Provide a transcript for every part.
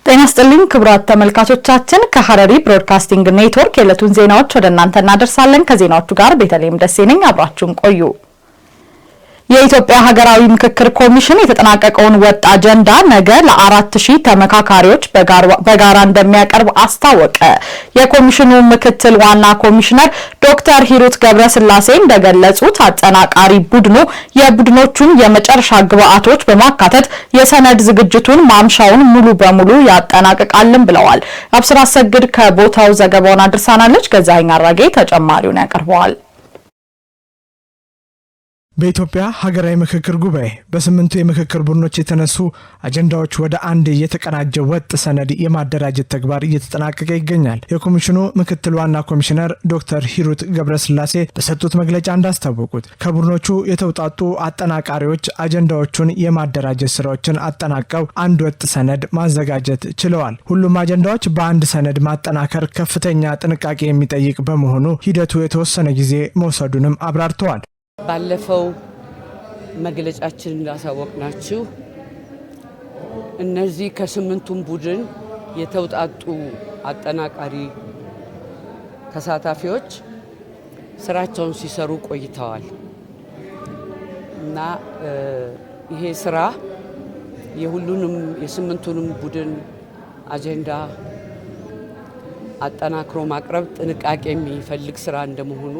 ጤና ይስጥልኝ ክቡራት ተመልካቾቻችን ከሐረሪ ብሮድካስቲንግ ኔትወርክ የዕለቱን ዜናዎች ወደ እናንተ እናደርሳለን። ከዜናዎቹ ጋር ቤተልሔም ደሴ ነኝ። አብራችሁን ቆዩ። የኢትዮጵያ ሀገራዊ ምክክር ኮሚሽን የተጠናቀቀውን ወጥ አጀንዳ ነገ ለ4000 ተመካካሪዎች በጋራ እንደሚያቀርብ አስታወቀ። የኮሚሽኑ ምክትል ዋና ኮሚሽነር ዶክተር ሂሩት ገብረስላሴ እንደገለጹት አጠናቃሪ ቡድኑ የቡድኖቹን የመጨረሻ ግብአቶች በማካተት የሰነድ ዝግጅቱን ማምሻውን ሙሉ በሙሉ ያጠናቅቃልን ብለዋል። አብስራ ሰግድ ከቦታው ዘገባውን አድርሳናለች። ገዛኸኝ አራጌ ተጨማሪውን ያቀርበዋል። በኢትዮጵያ ሀገራዊ ምክክር ጉባኤ በ8 የምክክር ቡድኖች የተነሱ አጀንዳዎች ወደ አንድ የተቀናጀ ወጥ ሰነድ የማደራጀት ተግባር እየተጠናቀቀ ይገኛል። የኮሚሽኑ ምክትል ዋና ኮሚሽነር ዶክተር ሂሩት ገብረስላሴ በሰጡት መግለጫ እንዳስታወቁት ከቡድኖቹ የተውጣጡ አጠናቃሪዎች አጀንዳዎቹን የማደራጀት ስራዎችን አጠናቀው አንድ ወጥ ሰነድ ማዘጋጀት ችለዋል። ሁሉም አጀንዳዎች በአንድ ሰነድ ማጠናከር ከፍተኛ ጥንቃቄ የሚጠይቅ በመሆኑ ሂደቱ የተወሰነ ጊዜ መውሰዱንም አብራርተዋል። ባለፈው መግለጫችን እንዳሳወቅናችሁ እነዚህ ከ8ቱም ቡድን የተውጣጡ አጠናቃሪ ተሳታፊዎች ስራቸውን ሲሰሩ ቆይተዋል እና ይሄ ስራ የሁሉንም የ8ቱንም ቡድን አጀንዳ አጠናክሮ ማቅረብ ጥንቃቄ የሚፈልግ ስራ እንደመሆኑ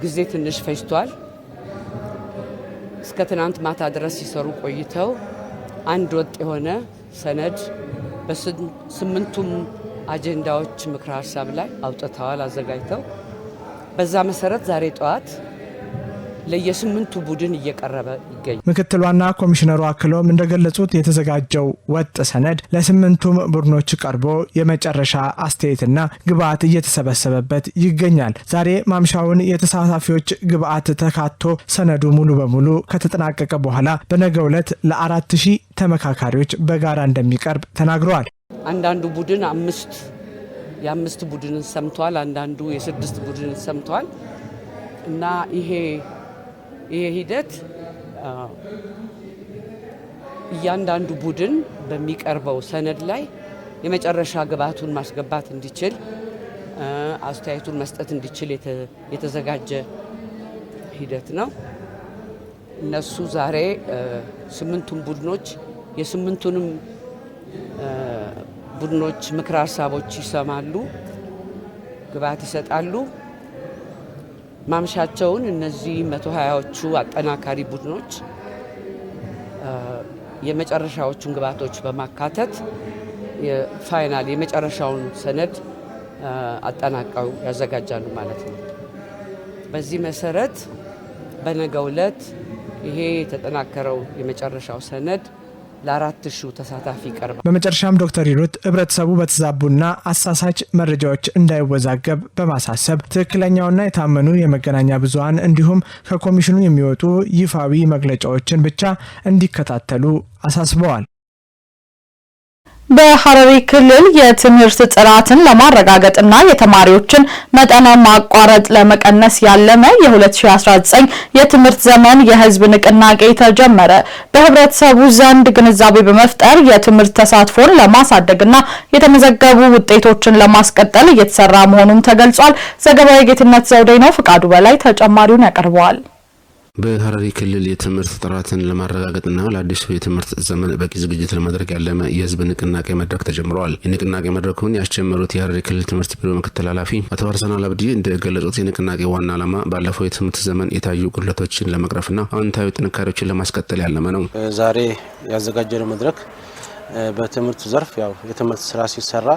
ጊዜ ትንሽ ፈጅቷል። እስከ ትናንት ማታ ድረስ ሲሰሩ ቆይተው አንድ ወጥ የሆነ ሰነድ በ8ቱም አጀንዳዎች ምክረ ሀሳብ ላይ አውጥተዋል አዘጋጅተው። በዛ መሰረት ዛሬ ጠዋት ለየ8ቱ ቡድን እየቀረበ ይገኛል። ምክትል ዋና ኮሚሽነሩ አክለውም እንደገለጹት የተዘጋጀው ወጥ ሰነድ ለ8ቱም ቡድኖች ቀርቦ የመጨረሻ አስተያየትና ግብአት እየተሰበሰበበት ይገኛል። ዛሬ ማምሻውን የተሳታፊዎች ግብአት ተካቶ ሰነዱ ሙሉ በሙሉ ከተጠናቀቀ በኋላ በነገው ዕለት ለ4000 ተመካካሪዎች በጋራ እንደሚቀርብ ተናግረዋል። አንዳንዱ ቡድን የአምስት ቡድንን ሰምቷል፣ አንዳንዱ የ6 ቡድንን ሰምቷል እና ይሄ ሂደት እያንዳንዱ ቡድን በሚቀርበው ሰነድ ላይ የመጨረሻ ግብአቱን ማስገባት እንዲችል አስተያየቱን መስጠት እንዲችል የተዘጋጀ ሂደት ነው። እነሱ ዛሬ 8ቱም ቡድኖች የ8ቱንም ቡድኖች ምክረ ሀሳቦች ይሰማሉ፣ ግብአት ይሰጣሉ። ማምሻቸውን እነዚህ 120ዎቹ አጠናካሪ ቡድኖች የመጨረሻዎቹን ግብአቶች በማካተት የፋይናል የመጨረሻውን ሰነድ አጠናቀው ያዘጋጃሉ ማለት ነው። በዚህ መሰረት በነገው ዕለት ይሄ የተጠናከረው የመጨረሻው ሰነድ ለ4000 ተሳታፊ ይቀርባል። በመጨረሻም ዶክተር ሂሩት ህብረተሰቡ በተዛቡና አሳሳች መረጃዎች እንዳይወዛገብ በማሳሰብ ትክክለኛውና የታመኑ የመገናኛ ብዙሃን እንዲሁም ከኮሚሽኑ የሚወጡ ይፋዊ መግለጫዎችን ብቻ እንዲከታተሉ አሳስበዋል። በሐረሪ ክልል የትምህርት ጥራትን ለማረጋገጥና የተማሪዎችን መጠነ ማቋረጥ ለመቀነስ ያለመ የ2019 የትምህርት ዘመን የህዝብ ንቅናቄ ተጀመረ። በህብረተሰቡ ዘንድ ግንዛቤ በመፍጠር የትምህርት ተሳትፎን ለማሳደግና የተመዘገቡ ውጤቶችን ለማስቀጠል እየተሰራ መሆኑን ተገልጿል። ዘገባው የጌትነት ዘውዴ ነው። ፍቃዱ በላይ ተጨማሪውን ያቀርበዋል። በሐረሪ ክልል የትምህርት ጥራትን ለማረጋገጥና ለአዲሱ የትምህርት ዘመን በቂ ዝግጅት ለማድረግ ያለመ የህዝብ ንቅናቄ መድረክ ተጀምሯል። የንቅናቄ መድረኩን ያስጀመሩት የሐረሪ ክልል ትምህርት ቢሮ ምክትል ኃላፊ አቶ አርሰናል አብዲ እንደገለጹት የንቅናቄ ዋና ዓላማ ባለፈው የትምህርት ዘመን የታዩ ጉድለቶችን ለመቅረፍና አዎንታዊ ጥንካሬዎችን ለማስቀጠል ያለመ ነው። ዛሬ ያዘጋጀነው መድረክ በትምህርት ዘርፍ ያው የትምህርት ስራ ሲሰራ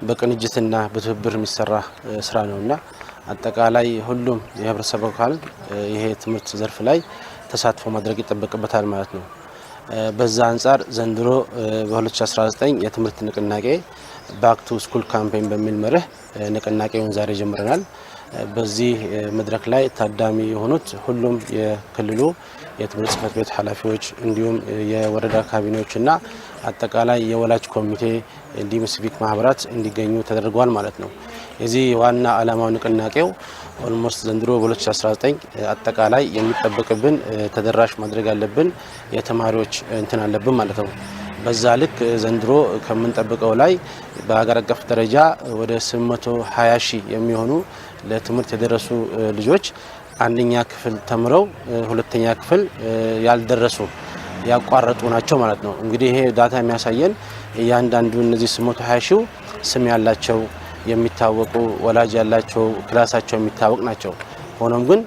በቅንጅትና በትብብር የሚሰራ ስራ ነውና አጠቃላይ ሁሉም የህብረተሰብ አካል ይሄ ትምህርት ዘርፍ ላይ ተሳትፎ ማድረግ ይጠበቅበታል ማለት ነው። በዛ አንፃር ዘንድሮ በ2019 የትምህርት ንቅናቄ ባክ ቱ ስኩል ካምፔን በሚል መርህ ንቅናቄውን ዛሬ ጀምረናል። በዚህ መድረክ ላይ ታዳሚ የሆኑት ሁሉም የክልሉ የትምህርት ጽሕፈት ቤት ኃላፊዎች እንዲሁም የወረዳ ካቢኔዎችና አጠቃላይ የወላጅ ኮሚቴ እንዲሁም ሲቪክ ማህበራት እንዲገኙ ተደርጓል ማለት ነው። የዚህ ዋና ዓላማው ንቅናቄው ኦልሞስት ዘንድሮ በ2019 አጠቃላይ የሚጠበቅብን ተደራሽ ማድረግ ያለብን የተማሪዎች እንትን አለብን ማለት ነው። በዛ ልክ ዘንድሮ ከምንጠብቀው ላይ በሀገር አቀፍ ደረጃ ወደ 820 ሺህ የሚሆኑ ለትምህርት የደረሱ ልጆች አንደኛ ክፍል ተምረው ሁለተኛ ክፍል ያልደረሱ ያቋረጡ ናቸው ማለት ነው። እንግዲህ ይሄ ዳታ የሚያሳየን እያንዳንዱ እነዚህ 820 ሺህ ስም ያላቸው የሚታወቁ ወላጅ ያላቸው ክላሳቸው የሚታወቅ ናቸው። ሆኖም ግን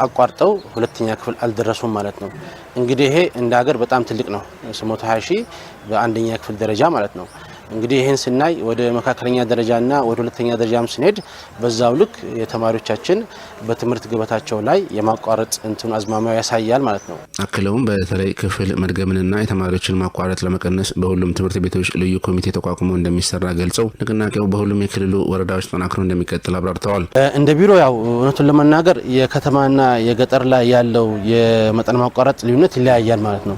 አቋርጠው ሁለተኛ ክፍል አልደረሱም ማለት ነው። እንግዲህ ይሄ እንደ ሀገር በጣም ትልቅ ነው። 820 ሺህ በአንደኛ ክፍል ደረጃ ማለት ነው። እንግዲህ ይህን ስናይ ወደ መካከለኛ ደረጃና ወደ ሁለተኛ ደረጃም ስንሄድ በዛው ልክ የተማሪዎቻችን በትምህርት ገበታቸው ላይ የማቋረጥ እንትኑ አዝማሚያው ያሳያል ማለት ነው። አክለውም በተለይ ክፍል መድገምንና የተማሪዎችን ማቋረጥ ለመቀነስ በሁሉም ትምህርት ቤቶች ልዩ ኮሚቴ ተቋቁሞ እንደሚሰራ ገልጸው ንቅናቄው በሁሉም የክልሉ ወረዳዎች ተጠናክሮ እንደሚቀጥል አብራርተዋል። እንደ ቢሮ ያው እውነቱን ለመናገር የከተማና የገጠር ላይ ያለው የመጠን ማቋረጥ ልዩነት ይለያያል ማለት ነው።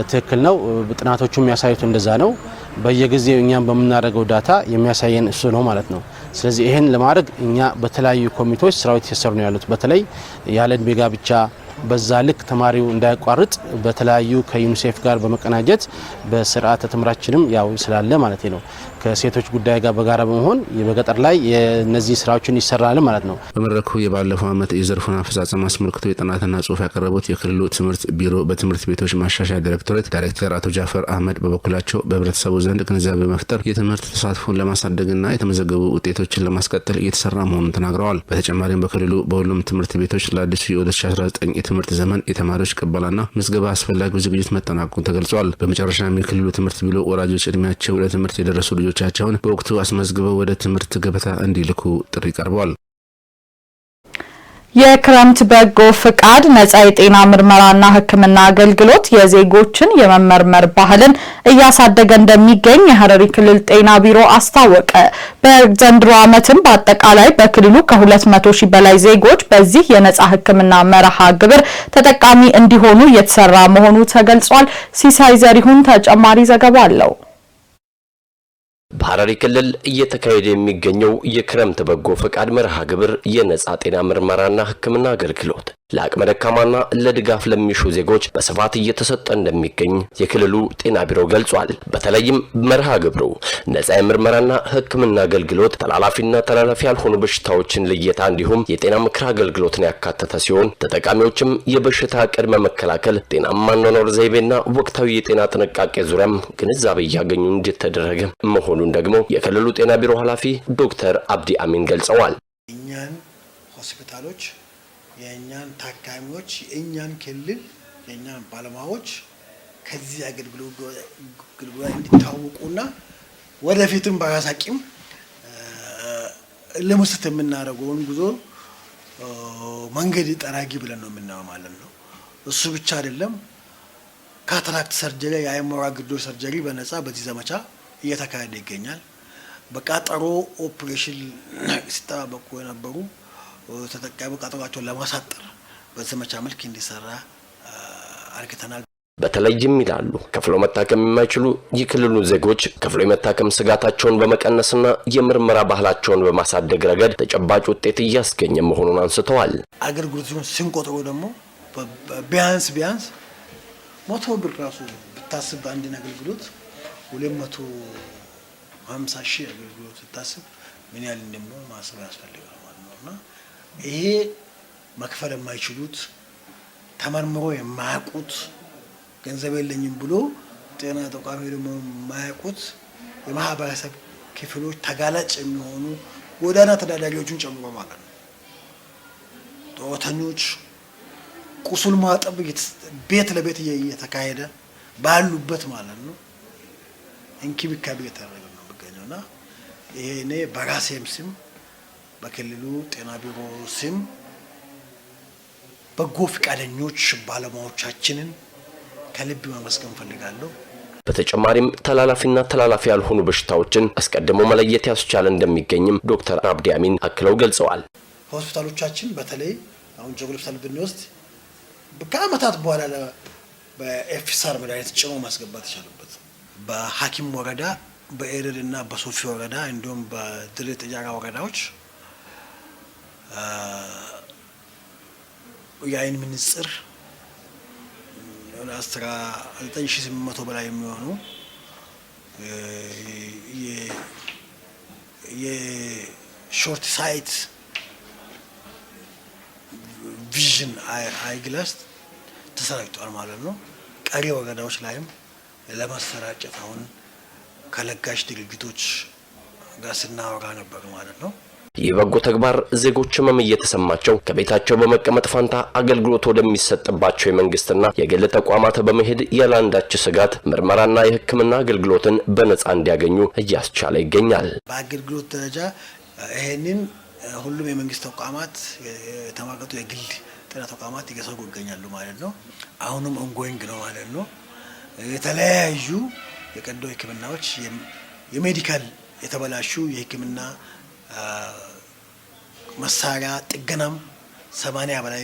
ትክክል ነው። ጥናቶቹ የሚያሳዩት እንደዛ ነው። በየጊዜው እኛም በመናደርገው ዳታ የሚያሳየን እሱ ነው ማለት ነው። ስለዚህ ይሄን ለማድረግ እኛ በተለያዩ ኮሚቴዎች ስራዎች እየተሰሩ ነው ያሉት። በተለይ ያለ ዕድሜ ጋብቻ በዛ ልክ ተማሪው እንዳያቋርጥ በተለያዩ ከዩኒሴፍ ጋር በመቀናጀት በስርዓተ ትምህርታችንም ያው ስላለ ማለት ነው ከሴቶች ጉዳይ ጋር በጋራ በመሆን በገጠር ላይ የነዚህ ስራዎችን ይሰራል ማለት ነው። በመድረኩ የባለፈው ዓመት የዘርፉን አፈጻጸም አስመልክቶ የጥናትና ጽሑፍ ያቀረቡት የክልሉ ትምህርት ቢሮ በትምህርት ቤቶች ማሻሻያ ዳይሬክቶሬት ዳይሬክተር አቶ ጃፈር አህመድ በበኩላቸው በህብረተሰቡ ዘንድ ግንዛቤ በመፍጠር የትምህርት ተሳትፎን ለማሳደግና የተመዘገቡ ውጤቶችን ለማስቀጠል እየተሰራ መሆኑን ተናግረዋል። በተጨማሪም በክልሉ በሁሉም ትምህርት ቤቶች ለአዲሱ የ2019 የትምህርት ዘመን የተማሪዎች ቅበላና ምዝገባ አስፈላጊው ዝግጅት መጠናቀቁን ተገልጿል። በመጨረሻም የክልሉ ትምህርት ቢሮ ወላጆች እድሜያቸው ለትምህርት የደረሱ ልጆቻቸውን በወቅቱ አስመዝግበው ወደ ትምህርት ገበታ እንዲልኩ ጥሪ ቀርቧል። የክረምት በጎ ፍቃድ ነጻ የጤና ምርመራና ሕክምና አገልግሎት የዜጎችን የመመርመር ባህልን እያሳደገ እንደሚገኝ የሐረሪ ክልል ጤና ቢሮ አስታወቀ። በዘንድሮ ዓመትም በአጠቃላይ በክልሉ ከ200 ሺህ በላይ ዜጎች በዚህ የነጻ ሕክምና መርሃ ግብር ተጠቃሚ እንዲሆኑ እየተሰራ መሆኑ ተገልጿል። ሲሳይ ዘሪሁን ተጨማሪ ዘገባ አለው። በሐረሪ ክልል እየተካሄደ የሚገኘው የክረምት በጎ ፈቃድ መርሃ ግብር የነጻ ጤና ምርመራና ሕክምና አገልግሎት ለአቅመ ደካማና ለድጋፍ ለሚሹ ዜጎች በስፋት እየተሰጠ እንደሚገኝ የክልሉ ጤና ቢሮ ገልጿል። በተለይም መርሃ ግብሩ ነጻ የምርመራና ሕክምና አገልግሎት፣ ተላላፊና ተላላፊ ያልሆኑ በሽታዎችን ልየታ እንዲሁም የጤና ምክር አገልግሎትን ያካተተ ሲሆን ተጠቃሚዎችም የበሽታ ቅድመ መከላከል፣ ጤናማ አኗኗር ዘይቤና ወቅታዊ የጤና ጥንቃቄ ዙሪያም ግንዛቤ እያገኙ እንዲተደረገ መሆኑን ደግሞ የክልሉ ጤና ቢሮ ኃላፊ ዶክተር አብዲ አሚን ገልጸዋል። እኛን ሆስፒታሎች የእኛን ታካሚዎች የእኛን ክልል የእኛን ባለሙያዎች ከዚህ አገልግሎት እንዲታወቁና ወደፊትም በራሳችን ለመስጠት የምናደርገውን ጉዞ መንገድ ጠራጊ ብለን ነው የምናየው ማለት ነው። እሱ ብቻ አይደለም። ካታራክት ሰርጀሪ፣ የአይምሮ ግዶሽ ሰርጀሪ በነጻ በዚህ ዘመቻ እየተካሄደ ይገኛል። በቃጠሮ ኦፕሬሽን ሲጠባበቁ የነበሩ ተጠቃሚ ቀጠሯቸውን ለማሳጠር በዘመቻ መልክ እንዲሰራ አርግተናል። በተለይም ይላሉ ከፍሎ መታከም የማይችሉ የክልሉ ዜጎች ከፍሎ የመታከም ስጋታቸውን በመቀነስና የምርመራ ባህላቸውን በማሳደግ ረገድ ተጨባጭ ውጤት እያስገኘ መሆኑን አንስተዋል። አገልግሎቱን ስንቆጥሮ ደግሞ ቢያንስ 100 ብር ራሱ ብታስብ አንድን አገልግሎት 250 ሺህ አገልግሎት ብታስብ ምን ያህል እንደሚሆን ማሰብ ያስፈልጋል ማለት ነውና ይሄ መክፈል የማይችሉት ተመርምሮ የማያውቁት ገንዘብ የለኝም ብሎ ጤና ተቋም ደግሞ የማያውቁት የማህበረሰብ ክፍሎች ተጋላጭ የሚሆኑ ጎዳና ተዳዳሪዎችን ጨምሮ ማለት ነው። ጦተኞች ቁስል ማጠብ ቤት ለቤት እየተካሄደ ባሉበት ማለት ነው እንክብካቤ እየተደረገ ነው የሚገኘውና ይሄ እኔ በራሴም ስም በክልሉ ጤና ቢሮ ስም በጎ ፈቃደኞች ባለሙያዎቻችንን ከልብ ማመስገን ፈልጋለሁ። በተጨማሪም ተላላፊና ተላላፊ ያልሆኑ በሽታዎችን አስቀድሞ መለየት ያስቻለ እንደሚገኝም ዶክተር አብዲ አሚን አክለው ገልጸዋል። ሆስፒታሎቻችን በተለይ አሁን ጆግሎብሳል ብንወስድ ከአመታት በኋላ በኤፍኤስአር መድኃኒት ጭኖ ማስገባት የቻሉበት በሐኪም ወረዳ በኤረርና በሶፊ ወረዳ እንዲሁም በድሬ ጥጃራ ወረዳዎች የአይን ምንጽር 19800 በላይ የሚሆኑ የሾርት ሳይት ቪዥን አይግላስ ተሰራጭቷል ማለት ነው። ቀሪ ወረዳዎች ላይም ለማሰራጨት አሁን ከለጋሽ ድርጅቶች ጋር ስናወራ ነበር ማለት ነው። ይህ በጎ ተግባር ዜጎች ህመም እየተሰማቸው ከቤታቸው በመቀመጥ ፋንታ አገልግሎት ወደሚሰጥባቸው የመንግስትና የግል ተቋማት በመሄድ ያላንዳች ስጋት ምርመራና የሕክምና አገልግሎትን በነጻ እንዲያገኙ እያስቻለ ይገኛል። በአገልግሎት ደረጃ ይሄንን ሁሉም የመንግስት ተቋማት የተማከቱ የግል ጤና ተቋማት እየሰሩ ይገኛሉ ማለት ነው። አሁንም ኦንጎይንግ ነው ማለት ነው። የተለያዩ የቀዶ ሕክምናዎች የሜዲካል የተበላሹ የሕክምና መሳሪያ ጥገናም 80 በላይ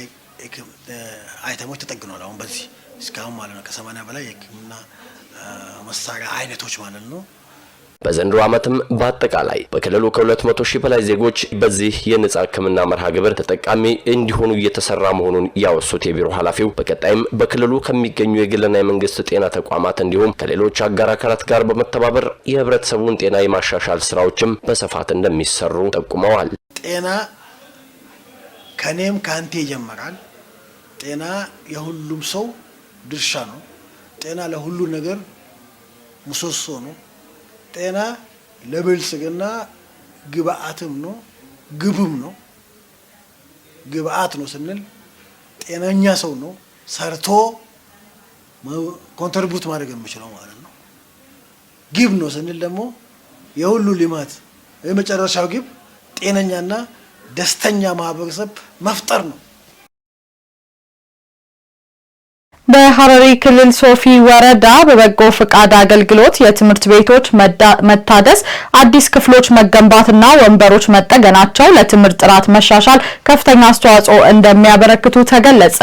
አይተሞች ተጠግኗል። አሁን በዚህ እስካሁን ማለት ነው ከ80 በላይ የሕክምና መሳሪያ አይነቶች ማለት ነው። በዘንድሮ ዓመትም በአጠቃላይ በክልሉ ከ200 ሺህ በላይ ዜጎች በዚህ የነጻ ሕክምና መርሃ ግብር ተጠቃሚ እንዲሆኑ እየተሰራ መሆኑን ያወሱት የቢሮ ኃላፊው በቀጣይም በክልሉ ከሚገኙ የግልና የመንግስት ጤና ተቋማት እንዲሁም ከሌሎች አጋር አካላት ጋር በመተባበር የህብረተሰቡን ጤና የማሻሻል ስራዎችም በስፋት እንደሚሰሩ ጠቁመዋል። ጤና ከኔም ካንቴ ይጀምራል። ጤና የሁሉም ሰው ድርሻ ነው። ጤና ለሁሉ ነገር ምሰሶ ነው። ጤና ለብልጽግና ግብአትም ነው ግብም ነው። ግብአት ነው ስንል ጤነኛ ሰው ነው ሰርቶ ኮንትሪቢዩት ማድረግ የሚችለው ማለት ነው። ግብ ነው ስንል ደግሞ የሁሉ ልማት የመጨረሻው ግብ ጤነኛና ደስተኛ ማህበረሰብ መፍጠር ነው። በሐረሪ ክልል ሶፊ ወረዳ በበጎ ፍቃድ አገልግሎት የትምህርት ቤቶች መታደስ፣ አዲስ ክፍሎች መገንባትና ወንበሮች መጠገናቸው ለትምህርት ጥራት መሻሻል ከፍተኛ አስተዋጽኦ እንደሚያበረክቱ ተገለጸ።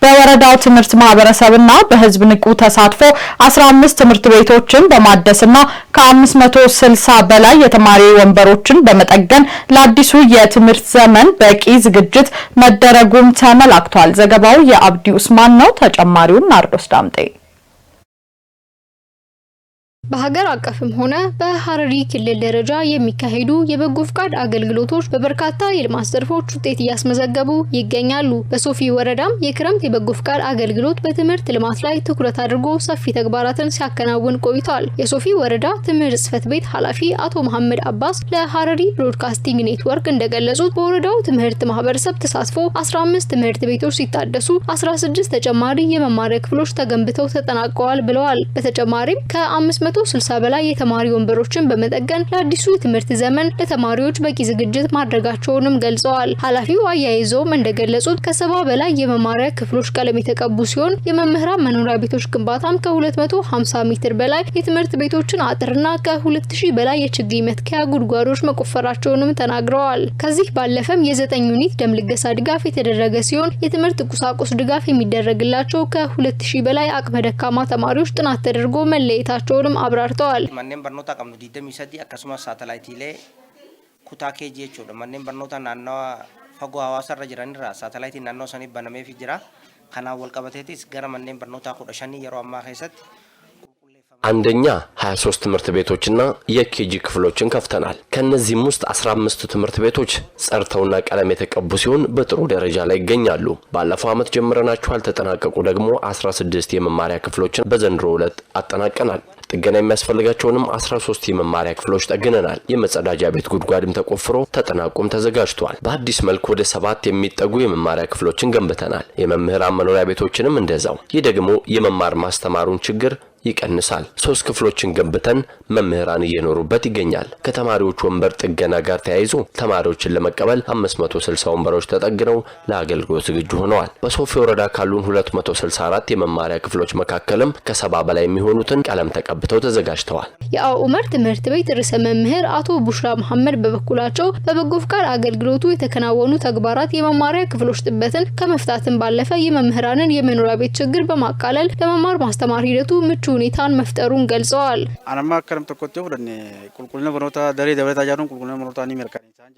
በወረዳው ትምህርት ማህበረሰብና በህዝብ ንቁ ተሳትፎ 15 ትምህርት ቤቶችን በማደስና ከ560 በላይ የተማሪ ወንበሮችን በመጠገን ለአዲሱ የትምህርት ዘመን በቂ ዝግጅት መደረጉም ተመላክቷል። ዘገባው የአብዲ ኡስማን ነው። ተጨማሪ ናርዶስ ዳምጤ። በሀገር አቀፍም ሆነ በሐረሪ ክልል ደረጃ የሚካሄዱ የበጎ ፍቃድ አገልግሎቶች በበርካታ የልማት ዘርፎች ውጤት እያስመዘገቡ ይገኛሉ። በሶፊ ወረዳም የክረምት የበጎ ፍቃድ አገልግሎት በትምህርት ልማት ላይ ትኩረት አድርጎ ሰፊ ተግባራትን ሲያከናውን ቆይቷል። የሶፊ ወረዳ ትምህርት ጽሕፈት ቤት ኃላፊ አቶ መሐመድ አባስ ለሐረሪ ብሮድካስቲንግ ኔትወርክ እንደገለጹት በወረዳው ትምህርት ማህበረሰብ ተሳትፎ 15 ትምህርት ቤቶች ሲታደሱ 16 ተጨማሪ የመማሪያ ክፍሎች ተገንብተው ተጠናቀዋል ብለዋል። በተጨማሪም ከ560 በላይ የተማሪ ወንበሮችን በመጠገን ለአዲሱ የትምህርት ዘመን ለተማሪዎች በቂ ዝግጅት ማድረጋቸውንም ገልጸዋል። ኃላፊው አያይዘውም እንደገለጹት ከ70 በላይ የመማሪያ ክፍሎች ቀለም የተቀቡ ሲሆን የመምህራን መኖሪያ ቤቶች ግንባታም ከ250 ሜትር በላይ የትምህርት ቤቶችን አጥርና ከ2000 በላይ የችግኝ መትከያ ጉድጓዶች መቆፈራቸውንም ተናግረዋል። ከዚህ ባለፈም የ9 ዩኒት ደም ልገሳ ድጋፍ የተደረገ ሲሆን የትምህርት ቁሳቁስ ድጋፍ የሚደረግላቸው ከ2000 በላይ አቅመ ደካማ ተማሪዎች ጥናት ተደርጎ መለየታቸውንም አብራርተዋል። ማንኔም በርኖታ ቀምኑ ዲደም ይሰዲ አከሱማ ሳተላይት ሌ ኩታ ኬጂ ጀቹ ማንኔም በርኖታ ናናዋ ፈጎ ሐዋሳ ረጅራንራ ሳተላይት ናናው ሰኒ በነሜ ፊጅራ ከና ወልቀበቴቲስ ገረ ማንኔም በርኖታ ኩደሻኒ የሮ አማ ኸይሰት አንደኛ 23 ትምህርት ቤቶችና የኬጂ ክፍሎችን ከፍተናል። ከነዚህም ውስጥ 15 ትምህርት ቤቶች ጸርተውና ቀለም የተቀቡ ሲሆን በጥሩ ደረጃ ላይ ይገኛሉ። ባለፈው ዓመት ጀምረናቸው ያልተጠናቀቁ ደግሞ 16 የመማሪያ ክፍሎችን በዘንድሮ ዕለት አጠናቀናል። ጥገና የሚያስፈልጋቸውንም 13 የመማሪያ ክፍሎች ጠግነናል። የመጸዳጃ ቤት ጉድጓድም ተቆፍሮ ተጠናቆም ተዘጋጅቷል። በአዲስ መልክ ወደ 7 የሚጠጉ የመማሪያ ክፍሎችን ገንብተናል። የመምህራን መኖሪያ ቤቶችንም እንደዛው። ይህ ደግሞ የመማር ማስተማሩን ችግር ይቀንሳል። 3 ክፍሎችን ገንብተን መምህራን እየኖሩበት ይገኛል። ከተማሪዎች ወንበር ጥገና ጋር ተያይዞ ተማሪዎችን ለመቀበል 560 ወንበሮች ተጠግነው ለአገልግሎት ዝግጁ ሆነዋል። በሶፊ ወረዳ ካሉን 264 የመማሪያ ክፍሎች መካከልም ከ70 በላይ የሚሆኑትን ቀለም ተቀብተው ተዘጋጅተዋል። የአኡመር ትምህርት ቤት ርዕሰ መምህር አቶ ቡሽራ መሐመድ በበኩላቸው በበጎ ፍቃድ አገልግሎቱ የተከናወኑ ተግባራት የመማሪያ ክፍሎች ጥበትን ከመፍታትን ባለፈ የመምህራንን የመኖሪያ ቤት ችግር በማቃለል ለመማር ማስተማር ሂደቱ ምቹ ሁኔታን መፍጠሩን ገልጸዋል።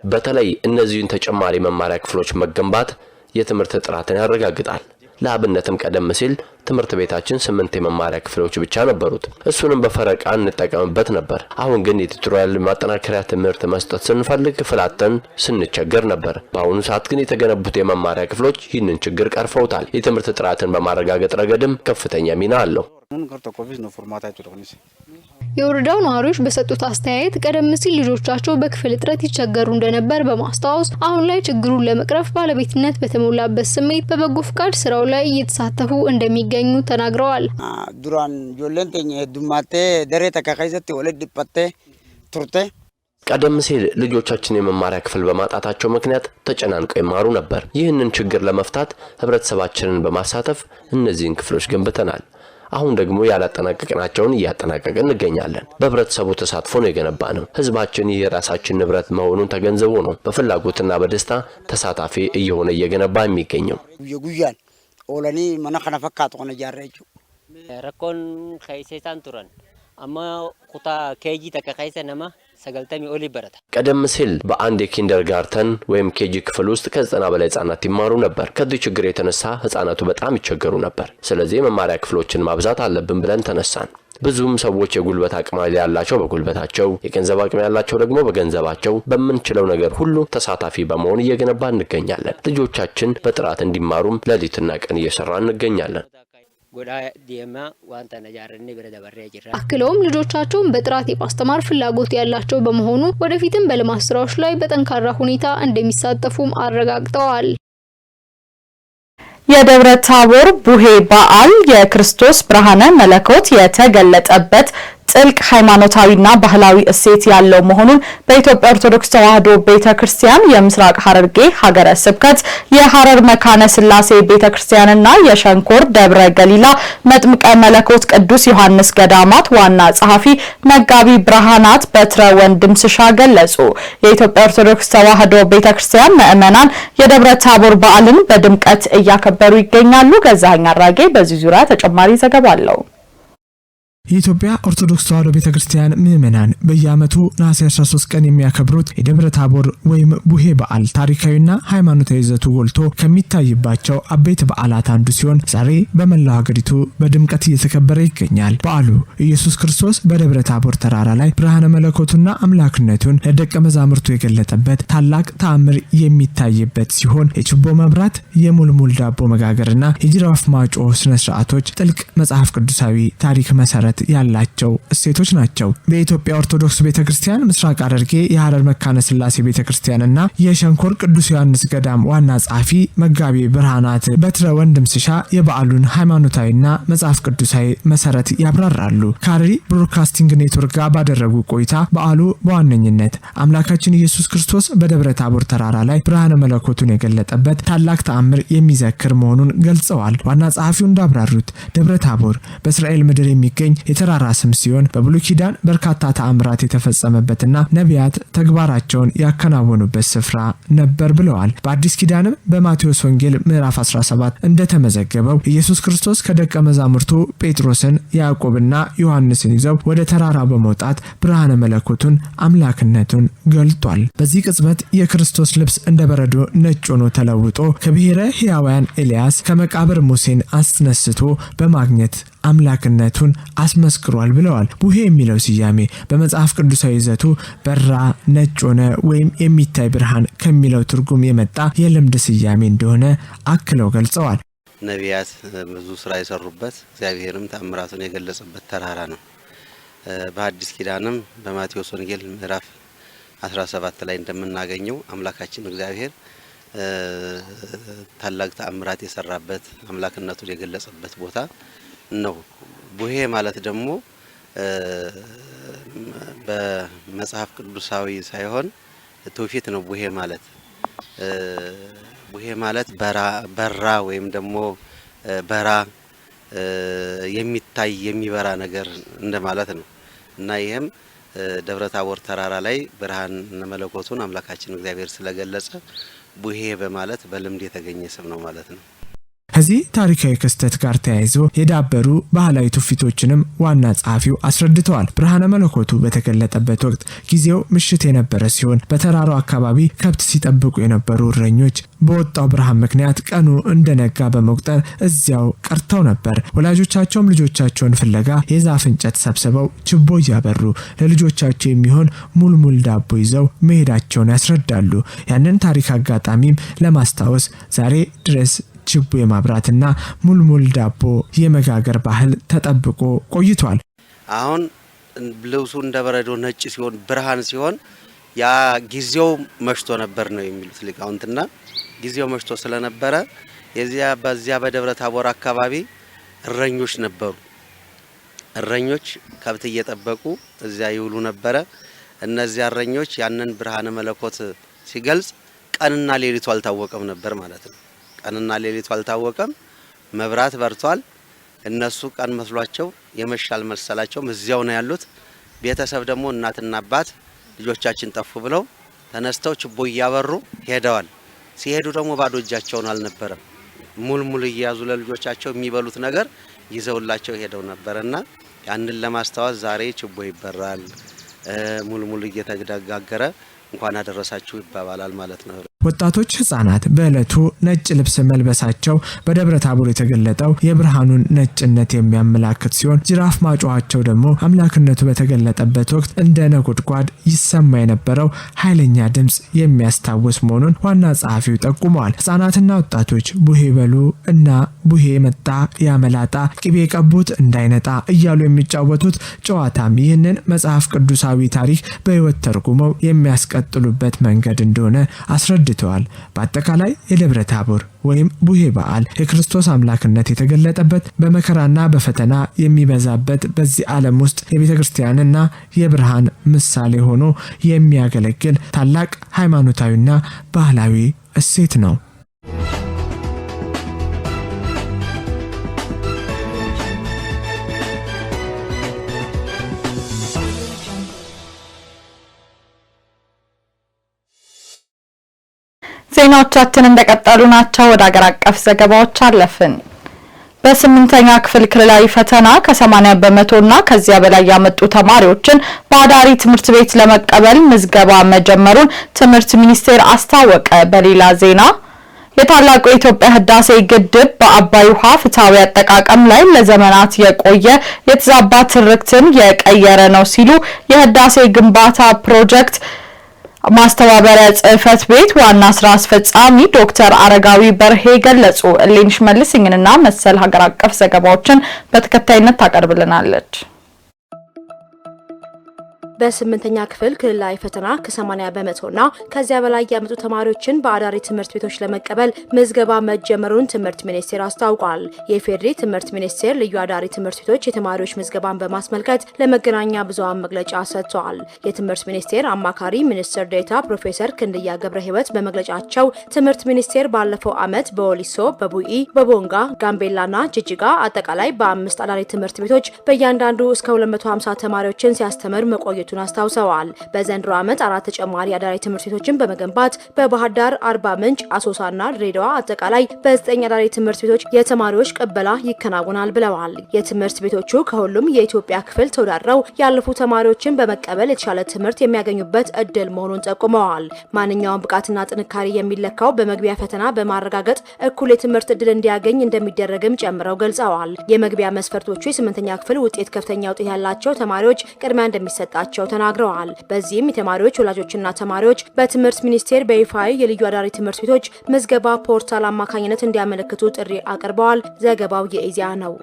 በተለይ እነዚህን ተጨማሪ መማሪያ ክፍሎች መገንባት የትምህርት ጥራትን ያረጋግጣል። ለአብነትም ቀደም ሲል ትምህርት ቤታችን 8 የመማሪያ ክፍሎች ብቻ ነበሩት። እሱንም በፈረቃ እንጠቀምበት ነበር። አሁን ግን የቱቶሪያል ማጠናከሪያ ትምህርት መስጠት ስንፈልግ ክፍላተን ስንቸገር ነበር። በአሁኑ ሰዓት ግን የተገነቡት የመማሪያ ክፍሎች ይህንን ችግር ቀርፈውታል። የትምህርት ጥራትን በማረጋገጥ ረገድም ከፍተኛ ሚና አለው። የወረዳው ነዋሪዎች በሰጡት አስተያየት ቀደም ሲል ልጆቻቸው በክፍል እጥረት ይቸገሩ እንደነበር በማስታወስ አሁን ላይ ችግሩን ለመቅረፍ ባለቤትነት በተሞላበት ስሜት በበጎ ፍቃድ ስራው ላይ እየተሳተፉ እንደሚገኙ ተናግረዋል። ዱራን ጆለንተኛ ዱማቴ ደሬ ተካካይዘት ወለድ ዲፓቴ ቱርቴ ቀደም ሲል ልጆቻችን የመማሪያ ክፍል በማጣታቸው ምክንያት ተጨናንቀው ይማሩ ነበር። ይህንን ችግር ለመፍታት ህብረተሰባችንን በማሳተፍ እነዚህን ክፍሎች ገንብተናል። አሁን ደግሞ ያላጠናቀቅናቸውን እያጠናቀቅን እንገኛለን። በህብረተሰቡ ተሳትፎ ነው የገነባነው። ህዝባችን ይህ የራሳችን ንብረት መሆኑን ተገንዝቦ ነው በፍላጎትና በደስታ ተሳታፊ እየሆነ እየገነባ የሚገኘው። ጉያን ኦለኒ ማናከና ፈካት ሆነ ያረጁ ረኮን ከይሴታን ቱራን አማ ኩታ ኬጂ ተከካይሰ ነማ ሰገልተሚ ኦሊ በረታ ቀደም ሲል በአንድ የኪንደርጋርተን ወይም ኬጂ ክፍል ውስጥ ከ90 በላይ ህጻናት ይማሩ ነበር። ከዚህ ችግር የተነሳ ህጻናቱ በጣም ይቸገሩ ነበር። ስለዚህ መማሪያ ክፍሎችን ማብዛት አለብን ብለን ተነሳን። ብዙም ሰዎች የጉልበት አቅም ያላቸው በጉልበታቸው፣ የገንዘብ አቅም ያላቸው ደግሞ በገንዘባቸው በመንችለው ነገር ሁሉ ተሳታፊ በመሆን እየገነባ እንገኛለን። ልጆቻችን በጥራት እንዲማሩም ሌሊትና ቀን እየሰራን እንገኛለን። አክለውም ልጆቻቸውን በጥራት የማስተማር ፍላጎት ያላቸው በመሆኑ ወደፊትም በልማት ስራዎች ላይ በጠንካራ ሁኔታ እንደሚሳተፉም አረጋግጠዋል። የደብረ ታቦር ቡሄ በዓል የክርስቶስ ብርሃነ መለኮት የተገለጠበት ጥልቅ ሃይማኖታዊና ባህላዊ እሴት ያለው መሆኑን በኢትዮጵያ ኦርቶዶክስ ተዋሕዶ ቤተክርስቲያን የምስራቅ ሐረርጌ ሀገረ ስብከት የሐረር መካነ ስላሴ ቤተክርስቲያንና የሸንኮር ደብረ ገሊላ መጥምቀ መለኮት ቅዱስ ዮሐንስ ገዳማት ዋና ጸሐፊ መጋቢ ብርሃናት በትረ ወንድምስሻ ገለጹ። የኢትዮጵያ ኦርቶዶክስ ተዋሕዶ ቤተክርስቲያን ምዕመናን የደብረ ታቦር በዓልን በድምቀት እያከበሩ ይገኛሉ። ገዛኸኝ አራጌ በዚህ ዙሪያ ተጨማሪ ዘገባ አለው። የኢትዮጵያ ኦርቶዶክስ ተዋሕዶ ቤተክርስቲያን ምዕመናን በየዓመቱ ነሐሴ 13 ቀን የሚያከብሩት የደብረ ታቦር ወይም ቡሄ በዓል ታሪካዊና ሃይማኖታዊ ይዘቱ ጎልቶ ከሚታይባቸው አበይት በዓላት አንዱ ሲሆን ዛሬ በመላው ሀገሪቱ በድምቀት እየተከበረ ይገኛል። በዓሉ ኢየሱስ ክርስቶስ በደብረ ታቦር ተራራ ላይ ብርሃነ መለኮቱና አምላክነቱን ለደቀ መዛሙርቱ የገለጠበት ታላቅ ተአምር የሚታይበት ሲሆን የችቦ መብራት፣ የሙልሙል ዳቦ መጋገርና የጅራፍ ማጮ ስነ ስርዓቶች ጥልቅ መጽሐፍ ቅዱሳዊ ታሪክ መሰረት ያላቸው እሴቶች ናቸው። በኢትዮጵያ ኦርቶዶክስ ቤተክርስቲያን ምስራቅ ሐረርጌ የሐረር መካነ ስላሴ ቤተክርስቲያንና የሸንኮር ቅዱስ ዮሐንስ ገዳም ዋና ጸሐፊ መጋቢ ብርሃናት በትረ ወንድምስሻ የበዓሉን ሃይማኖታዊና መጽሐፍ ቅዱሳዊ መሰረት ያብራራሉ። ከሐረሪ ብሮድካስቲንግ ኔትወርክ ጋር ባደረጉ ቆይታ በዓሉ በዋነኝነት አምላካችን ኢየሱስ ክርስቶስ በደብረ ታቦር ተራራ ላይ ብርሃነ መለኮቱን የገለጠበት ታላቅ ተአምር የሚዘክር መሆኑን ገልጸዋል። ዋና ጸሐፊው እንዳብራሩት ደብረ ታቦር በእስራኤል ምድር የሚገኝ የተራራ ስም ሲሆን በብሉይ ኪዳን በርካታ ተአምራት የተፈጸመበትና ነቢያት ተግባራቸውን ያከናወኑበት ስፍራ ነበር ብለዋል። በአዲስ ኪዳንም በማቴዎስ ወንጌል ምዕራፍ 17 እንደተመዘገበው ኢየሱስ ክርስቶስ ከደቀ መዛሙርቱ ጴጥሮስን፣ ያዕቆብና ዮሐንስን ይዘው ወደ ተራራ በመውጣት ብርሃነ መለኮቱን አምላክነቱን ገልጧል። በዚህ ቅጽበት የክርስቶስ ልብስ እንደ በረዶ ነጭ ሆኖ ተለውጦ ከብሔረ ሕያዋን ኤልያስ ከመቃብር ሙሴን አስነስቶ በማግኘት አምላክነቱን አስመስክሯል ብለዋል። ቡሄ የሚለው ስያሜ በመጽሐፍ ቅዱሳዊ ይዘቱ በራ፣ ነጭ ሆነ ወይም የሚታይ ብርሃን ከሚለው ትርጉም የመጣ የልምድ ስያሜ እንደሆነ አክለው ገልጸዋል። ነቢያት ብዙ ስራ የሰሩበት እግዚአብሔርም ተአምራቱን የገለጸበት ተራራ ነው። በአዲስ ኪዳንም በማቴዎስ ወንጌል ምዕራፍ 17 ላይ እንደምናገኘው አምላካችን እግዚአብሔር ታላቅ ተአምራት የሰራበት አምላክነቱን የገለጸበት ቦታ ነው ቡሄ ማለት ደግሞ በመጽሐፍ ቅዱሳዊ ሳይሆን ትውፊት ነው። ቡሄ ማለት በራ ወይም ደግሞ በራ የሚታይ የሚበራ ነገር እንደማለት ነው እና ይሄም ደብረ ታቦር ተራራ ላይ ብርሃን መለኮቱን አምላካችን እግዚአብሔር ስለገለጸ ቡሄ በማለት በልምድ የተገኘ ስም ነው ማለት ነው። ከዚህ ታሪካዊ ክስተት ጋር ተያይዞ የዳበሩ ባህላዊ ትውፊቶችንም ዋና ጸሐፊው አስረድተዋል። ብርሃነ መለኮቱ በተገለጠበት ወቅት ጊዜው ምሽት የነበረ ሲሆን በተራራው አካባቢ ከብት ሲጠብቁ የነበሩ እረኞች በወጣው ብርሃን ምክንያት ቀኑ እንደነጋ በመቁጠር እዚያው ቀርተው ነበር። ወላጆቻቸውም ልጆቻቸውን ፍለጋ የዛፍ እንጨት ሰብስበው ችቦ እያበሩ ለልጆቻቸው የሚሆን ሙልሙል ዳቦ ይዘው መሄዳቸውን ያስረዳሉ። ያንን ታሪክ አጋጣሚም ለማስታወስ ዛሬ ድረስ ችቦ የማብራትና ሙልሙል ዳቦ የመጋገር ባህል ተጠብቆ ቆይቷል። አሁን ልብሱ እንደበረዶ ነጭ ሲሆን ብርሃን ሲሆን ያ ጊዜው መሽቶ ነበር ነው የሚሉት ሊቃውንትና ጊዜው መሽቶ ስለነበረ በዚያ በደብረ ታቦር አካባቢ እረኞች ነበሩ። እረኞች ከብት እየጠበቁ እዚያ ይውሉ ነበረ። እነዚያ እረኞች ያንን ብርሃነ መለኮት ሲገልጽ ቀንና ሌሊቱ አልታወቀም ነበር ማለት ነው። ቀንና ሌሊቱ አልታወቀም። መብራት በርቷል። እነሱ ቀን መስሏቸው የመሻል መሰላቸው እዚያው ነው ያሉት። ቤተሰብ ደግሞ እናትና አባት ልጆቻችን ጠፉ ብለው ተነስተው ችቦ እያበሩ ሄደዋል። ሲሄዱ ደግሞ ባዶ እጃቸውን አልነበረም። ሙልሙል እያያዙ ለልጆቻቸው የሚበሉት ነገር ይዘውላቸው ሄደው ነበርና ያንን ለማስታወስ ዛሬ ችቦ ይበራል። ሙልሙል እየተጋገረ እንኳን አደረሳችሁ ይባባላል ማለት ነው። ወጣቶች ህፃናት በእለቱ ነጭ ልብስ መልበሳቸው በደብረ ታቦር የተገለጠው የብርሃኑን ነጭነት የሚያመላክት ሲሆን ጅራፍ ማጮኋቸው ደግሞ አምላክነቱ በተገለጠበት ወቅት እንደ ነጎድጓድ ይሰማ የነበረው ኃይለኛ ድምጽ የሚያስታውስ መሆኑን ዋና ጸሐፊው ጠቁመዋል። ህፃናትና ወጣቶች ቡሄ በሉ እና ቡሄ መጣ ያመላጣ ቅቤ ቀቡት እንዳይነጣ እያሉ የሚጫወቱት ጨዋታም ይህንን መጽሐፍ ቅዱሳዊ ታሪክ በህይወት ተርጉመው የሚያስቀጥሉበት መንገድ እንደሆነ አስረድተዋል። በአጠቃላይ የደብረ ታቦር ወይም ቡሄ በዓል የክርስቶስ አምላክነት የተገለጠበት በመከራና በፈተና የሚበዛበት በዚህ ዓለም ውስጥ የቤተክርስቲያንና የብርሃን ምሳሌ ሆኖ የሚያገለግል ታላቅ ሃይማኖታዊና ባህላዊ እሴት ነው። ዜናዎቻችን እንደቀጠሉ ናቸው። ወደ ሀገር አቀፍ ዘገባዎች አለፍን። በስምንተኛ ክፍል ክልላዊ ፈተና ከ80 በመቶና ከዚያ በላይ ያመጡ ተማሪዎችን በአዳሪ ትምህርት ቤት ለመቀበል ምዝገባ መጀመሩን ትምህርት ሚኒስቴር አስታወቀ። በሌላ ዜና የታላቁ የኢትዮጵያ ህዳሴ ግድብ በአባይ ውሃ ፍትሃዊ አጠቃቀም ላይ ለዘመናት የቆየ የተዛባ ትርክትን የቀየረ ነው ሲሉ የህዳሴ ግንባታ ፕሮጀክት ማስተባበሪያ ጽህፈት ቤት ዋና ስራ አስፈጻሚ ዶክተር አረጋዊ በርሄ ገለጹ። እሌንሽ መልስኝንና መሰል ሀገር አቀፍ ዘገባዎችን በተከታይነት ታቀርብልናለች። በስምንተኛ ክፍል ክልላዊ ፈተና ከ80 በመቶና ከዚያ በላይ ያመጡ ተማሪዎችን በአዳሪ ትምህርት ቤቶች ለመቀበል ምዝገባ መጀመሩን ትምህርት ሚኒስቴር አስታውቋል። የፌዴሪ ትምህርት ሚኒስቴር ልዩ አዳሪ ትምህርት ቤቶች የተማሪዎች ምዝገባን በማስመልከት ለመገናኛ ብዙሃን መግለጫ ሰጥተዋል። የትምህርት ሚኒስቴር አማካሪ ሚኒስትር ዴኤታ ፕሮፌሰር ክንድያ ገብረ ህይወት በመግለጫቸው ትምህርት ሚኒስቴር ባለፈው ዓመት በወሊሶ፣ በቡኢ፣ በቦንጋ፣ ጋምቤላና ጅጅጋ አጠቃላይ በ5 አዳሪ ትምህርት ቤቶች በእያንዳንዱ እስከ 250 ተማሪዎችን ሲያስተምር መቆየቱ አስታውሰዋል። በዘንድሮ ዓመት 4 ተጨማሪ አዳሪ ትምህርት ቤቶችን በመገንባት በባህር ዳር፣ አርባ ምንጭ፣ አሶሳና ድሬዳዋ አጠቃላይ በ9 አዳሪ ትምህርት ቤቶች የተማሪዎች ቅበላ ይከናወናል ብለዋል። የትምህርት ቤቶቹ ከሁሉም የኢትዮጵያ ክፍል ተወዳድረው ያለፉ ተማሪዎችን በመቀበል የተሻለ ትምህርት የሚያገኙበት እድል መሆኑን ጠቁመዋል። ማንኛውም ብቃትና ጥንካሬ የሚለካው በመግቢያ ፈተና በማረጋገጥ እኩል የትምህርት እድል እንዲያገኝ እንደሚደረግም ጨምረው ገልጸዋል። የመግቢያ መስፈርቶቹ የ8ኛ ክፍል ውጤት ከፍተኛ ውጤት ያላቸው ተማሪዎች ቅድሚያ እንደሚሰጣቸው ተናግረዋል። በዚህም የተማሪዎች ወላጆችና ተማሪዎች በትምህርት ሚኒስቴር በይፋዊ የልዩ አዳሪ ትምህርት ቤቶች ምዝገባ ፖርታል አማካኝነት እንዲያመለክቱ ጥሪ አቅርበዋል። ዘገባው የኢዜአ ነው።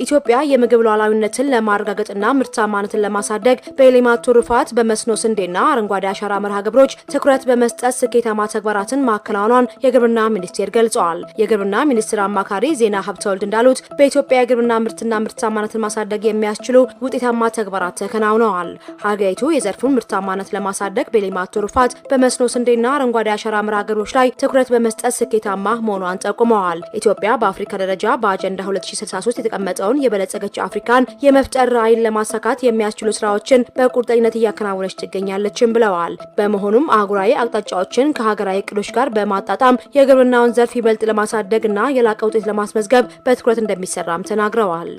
ኢትዮጵያ የምግብ ሉዓላዊነትን ለማረጋገጥና ምርታማነትን ለማሳደግ በሌማት ትሩፋት በመስኖ ስንዴና አረንጓዴ አሻራ መርሃ ግብሮች ትኩረት በመስጠት ስኬታማ ተግባራትን ማከናወኗን የግብርና ሚኒስቴር ገልጸዋል። የግብርና ሚኒስቴር አማካሪ ዜና ሀብተወልድ እንዳሉት በኢትዮጵያ የግብርና ምርትና ምርታማነትን ማሳደግ የሚያስችሉ ውጤታማ ተግባራት ተከናውነዋል። ሀገሪቱ የዘርፉን ምርታማነት ለማሳደግ በሌማት ትሩፋት በመስኖ ስንዴና አረንጓዴ አሻራ መርሃ ግብሮች ላይ ትኩረት በመስጠት ስኬታማ መሆኗን ጠቁመዋል። ኢትዮጵያ በአፍሪካ ደረጃ በአጀንዳ 2063 የተቀመጠውን የበለጸገች አፍሪካን የመፍጠር ራዕይን ለማሳካት የሚያስችሉ ስራዎችን በቁርጠኝነት እያከናወነች ትገኛለችም ብለዋል። በመሆኑም አህጉራዊ አቅጣጫዎችን ከሀገራዊ እቅዶች ጋር በማጣጣም የግብርናውን ዘርፍ ይበልጥ ለማሳደግና የላቀ ውጤት ለማስመዝገብ በትኩረት እንደሚሰራም ተናግረዋል።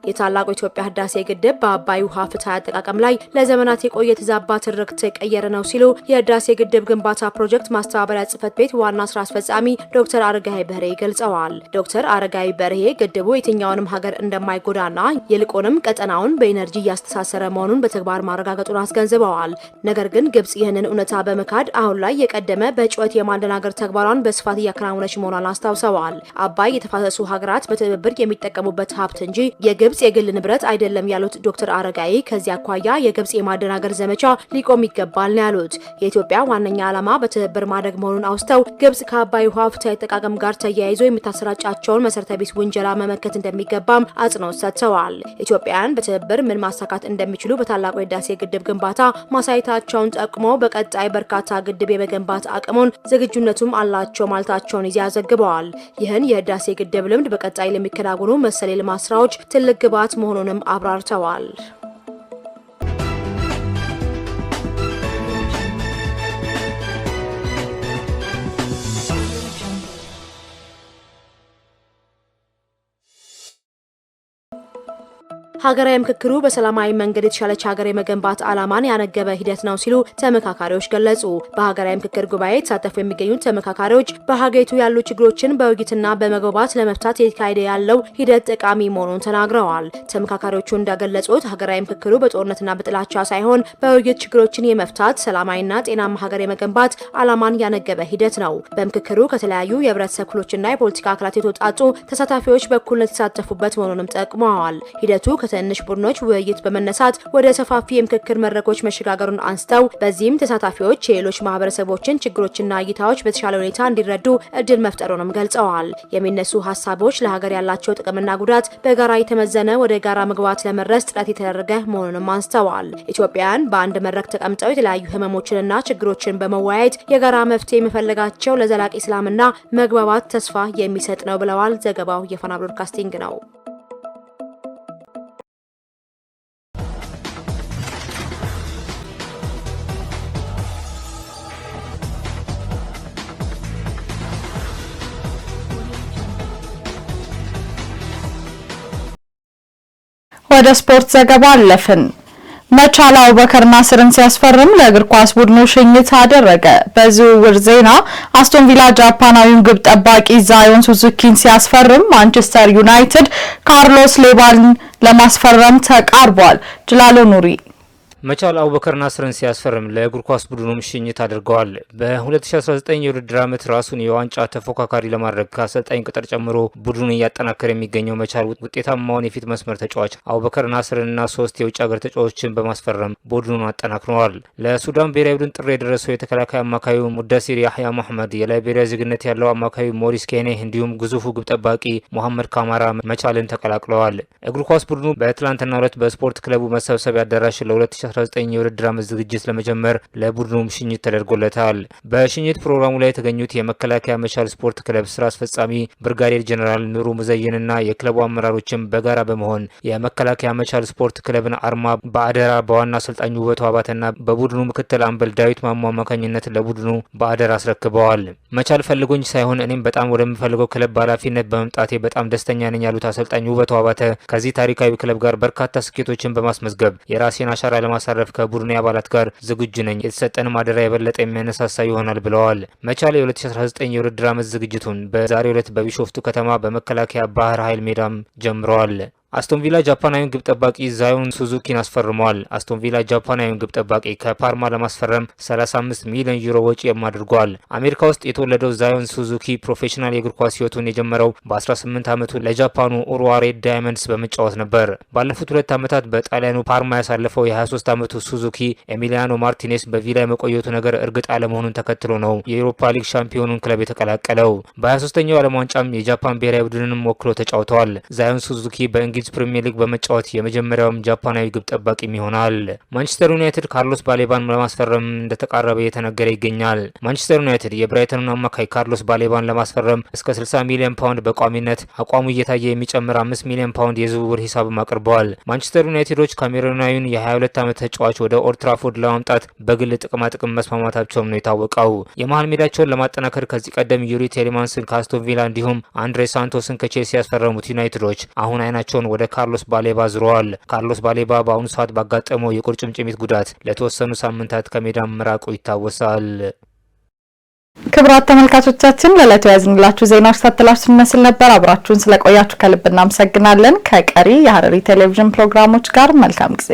የታላቁ ኢትዮጵያ ህዳሴ ግድብ በአባይ ውሃ ፍትሃዊ አጠቃቀም ላይ ለዘመናት የቆየ ተዛባ ትርክት የቀየረ ነው ሲሉ የህዳሴ ግድብ ግንባታ ፕሮጀክት ማስተባበሪያ ጽህፈት ቤት ዋና ስራ አስፈጻሚ ዶክተር አረጋይ በርሄ ገልጸዋል። ዶክተር አረጋይ በርሄ ግድቡ የትኛውንም ሀገር እንደማይጎዳና ይልቁንም ቀጠናውን በኢነርጂ እያስተሳሰረ መሆኑን በተግባር ማረጋገጡን አስገንዝበዋል። ነገር ግን ግብጽ ይህንን እውነታ በመካድ አሁን ላይ የቀደመ በጩኸት የማደናገር ተግባሯን በስፋት እያከናወነች መሆኗን አስታውሰዋል። አባይ የተፋሰሱ ሀገራት በትብብር የሚጠቀሙበት ሀብት እንጂ የግብጽ የግል ንብረት አይደለም ያሉት ዶክተር አረጋይ ከዚህ አኳያ የግብጽ የማደናገር ዘመቻ ሊቆም ይገባል ነው ያሉት። የኢትዮጵያ ዋነኛ ዓላማ በትብብር ማደግ መሆኑን አውስተው ግብጽ ከአባይ ውሃ ፍትሃዊ አጠቃቀም ጋር ተያይዞ የምታሰራጫቸውን መሰረተ ቢስ ውንጀላ መመከት እንደሚገባም አጽንኦት ሰጥተዋል። ኢትዮጵያውያን በትብብር ምን ማሳካት እንደሚችሉ በታላቁ የህዳሴ ግድብ ግንባታ ማሳየታቸውን ጠቅሞ በቀጣይ በርካታ ግድብ የመገንባት አቅሙን ዝግጁነቱም አላቸው ማለታቸውን ይዘው ዘግበዋል። ይህን የህዳሴ ግድብ ልምድ በቀጣይ ለሚከናወኑ መሰል የልማት ስራዎች ትልቅ ግብዓት መሆኑንም አብራርተዋል። ሀገራዊ ምክክሩ በሰላማዊ መንገድ የተሻለች ሀገር የመገንባት ዓላማን ያነገበ ሂደት ነው ሲሉ ተመካካሪዎች ገለጹ። በሀገራዊ ምክክር ጉባኤ ተሳተፉ የሚገኙት ተመካካሪዎች በሀገሪቱ ያሉ ችግሮችን በውይይትና በመግባባት ለመፍታት የተካሄደ ያለው ሂደት ጠቃሚ መሆኑን ተናግረዋል። ተመካካሪዎቹ እንዳገለጹት ሀገራዊ ምክክሩ በጦርነትና በጥላቻ ሳይሆን በውይይት ችግሮችን የመፍታት ሰላማዊና ጤናማ ሀገር የመገንባት ዓላማን ያነገበ ሂደት ነው። በምክክሩ ከተለያዩ የህብረተሰብ ክፍሎችና የፖለቲካ አካላት የተውጣጡ ተሳታፊዎች በእኩልነት የተሳተፉበት መሆኑንም ጠቅመዋል። ሂደቱ ትንሽ ቡድኖች ውይይት በመነሳት ወደ ሰፋፊ የምክክር መድረኮች መሸጋገሩን አንስተው በዚህም ተሳታፊዎች የሌሎች ማህበረሰቦችን ችግሮችና እይታዎች በተሻለ ሁኔታ እንዲረዱ እድል መፍጠሩንም ገልጸዋል። የሚነሱ ሀሳቦች ለሀገር ያላቸው ጥቅምና ጉዳት በጋራ የተመዘነ ወደ ጋራ መግባባት ለመድረስ ጥረት የተደረገ መሆኑንም አንስተዋል። ኢትዮጵያውያን በአንድ መድረክ ተቀምጠው የተለያዩ ህመሞችንና ችግሮችን በመወያየት የጋራ መፍትሄ መፈለጋቸው ለዘላቂ ሰላምና መግባባት ተስፋ የሚሰጥ ነው ብለዋል። ዘገባው የፋና ብሮድካስቲንግ ነው። ወደ ስፖርት ዘገባ አለፍን። መቻል አቡበከር ናስርን ሲያስፈርም ለእግር ኳስ ቡድኑ ሽኝት አደረገ። በዝውውር ዜና አስቶን ቪላ ጃፓናዊውን ግብ ጠባቂ ዛዮን ሱዙኪን ሲያስፈርም ማንቸስተር ዩናይትድ ካርሎስ ሌባን ለማስፈረም ተቃርቧል። ጅላሎ ኑሪ መቻል አቡበከር ናስርን ሲያስፈርም ለእግር ኳስ ቡድኑም ሽኝት አድርገዋል። በ2019 የውድድር ዓመት ራሱን የዋንጫ ተፎካካሪ ለማድረግ ከአሰልጣኝ ቅጥር ጨምሮ ቡድኑን እያጠናከረ የሚገኘው መቻል ውጤታማውን የፊት መስመር ተጫዋች አቡበከር ናስርንና 3 የውጭ ሀገር ተጫዋቾችን በማስፈረም ቡድኑን አጠናክረዋል። ለሱዳን ብሔራዊ ቡድን ጥሪ የደረሰው የተከላካይ አማካዩ ሙደሲር ያህያ መሐመድ፣ የላይቤሪያ ዜግነት ያለው አማካዩ ሞሪስ ኬኔ እንዲሁም ግዙፉ ግብ ጠባቂ መሐመድ ካማራ መቻልን ተቀላቅለዋል። እግር ኳስ ቡድኑ በትላንትናው ዕለት በስፖርት ክለቡ መሰብሰቢያ አዳራሽ ለ2019 የውድድር ዓመት ዝግጅት ለመጀመር ለቡድኑም ሽኝት ተደርጎለታል። በሽኝት ፕሮግራሙ ላይ የተገኙት የመከላከያ መቻል ስፖርት ክለብ ስራ አስፈጻሚ ብርጋዴር ጀነራል ኑሩ ሙዘይንና የክለቡ አመራሮችም በጋራ በመሆን የመከላከያ መቻል ስፖርት ክለብን አርማ በአደራ በዋና አሰልጣኙ ውበቱ አባተና በቡድኑ ምክትል አምበል ዳዊት ማሞ አማካኝነት ለቡድኑ በአደራ አስረክበዋል። መቻል ፈልጎኝ ሳይሆን እኔም በጣም ወደምፈልገው ክለብ በኃላፊነት በመምጣቴ በጣም ደስተኛ ነኝ ያሉት አሰልጣኙ ውበቱ አባተ ከዚህ ታሪካዊ ክለብ ጋር በርካታ ስኬቶችን በማስመዝገብ የራሴን አሻራ ለማሳረፍ ከቡድኑ አባላት ጋር ዝግጁ ነኝ። የተሰጠንም አደራ የበለጠ የሚያነሳሳ ይሆናል ብለዋል። መቻል የ2019 የውድድር ዓመት ዝግጅቱን በዛሬው ዕለት በቢሾፍቱ ከተማ በመከላከያ ባህር ኃይል ሜዳም ጀምረዋል። አስቶን ቪላ ጃፓናዊውን ግብ ጠባቂ ዛዮን ሱዙኪን አስፈርመዋል። አስቶን ቪላ ጃፓናዊውን ግብ ጠባቂ ከፓርማ ለማስፈረም 35 ሚሊዮን ዩሮ ወጪ አድርጓል። አሜሪካ ውስጥ የተወለደው ዛዮን ሱዙኪ ፕሮፌሽናል የእግር ኳስ ህይወቱን የጀመረው በ18 ዓመቱ ለጃፓኑ ኡሩዋ ሬድ ዳይመንድስ በመጫወት ነበር። ባለፉት 2 ዓመታት በጣሊያኑ ፓርማ ያሳለፈው የ23 ዓመቱ ሱዙኪ ኤሚሊያኖ ማርቲኔስ በቪላ የመቆየቱ ነገር እርግጥ አለመሆኑን ተከትሎ ነው የአውሮፓ ሊግ ሻምፒዮኑን ክለብ የተቀላቀለው። በ23ኛው ዓለም ዋንጫም የጃፓን ብሔራዊ ቡድንንም ወክሎ ተጫውተዋል። ዛዮን ሱዙኪ በእንግሊዝ ፕሪሚየር ሊግ በመጫወት የመጀመሪያውም ጃፓናዊ ግብ ጠባቂም ይሆናል። ማንቸስተር ዩናይትድ ካርሎስ ባሌባን ለማስፈረም እንደተቃረበ እየተነገረ ይገኛል። ማንቸስተር ዩናይትድ የብራይተኑን አማካይ ካርሎስ ባሌባን ለማስፈረም እስከ 60 ሚሊዮን ፓውንድ በቋሚነት አቋሙ እየታየ የሚጨምር 5 ሚሊዮን ፓውንድ የዝውውር ሂሳብም አቅርበዋል። ማንቸስተር ዩናይትዶች ካሜሩናዊውን የ22 ዓመት ተጫዋች ወደ ኦልድ ትራፎርድ ለማምጣት በግል ጥቅም መስማማታቸውም ነው የታወቀው። የመሃል ሜዳቸውን ለማጠናከር ከዚህ ቀደም ዩሪ ቴሌማንስን ከአስቶን ቪላ እንዲሁም አንድሬ ሳንቶስን ከቼልሲ ያስፈረሙት ዩናይትዶች አሁን አይናቸውን ወደ ካርሎስ ባሌባ ዙረዋል። ካርሎስ ባሌባ በአሁኑ ሰዓት ባጋጠመው የቁርጭምጭሚት ጉዳት ለተወሰኑ ሳምንታት ከሜዳ መራቁ ይታወሳል። ክቡራት ተመልካቾቻችን ለዕለቱ ያዝንላችሁ ዜናዎች ተከታትላችሁ መስል ነበር። አብራችሁን ስለቆያችሁ ከልብ እናመሰግናለን። ከቀሪ የሐረሪ ቴሌቪዥን ፕሮግራሞች ጋር መልካም ጊዜ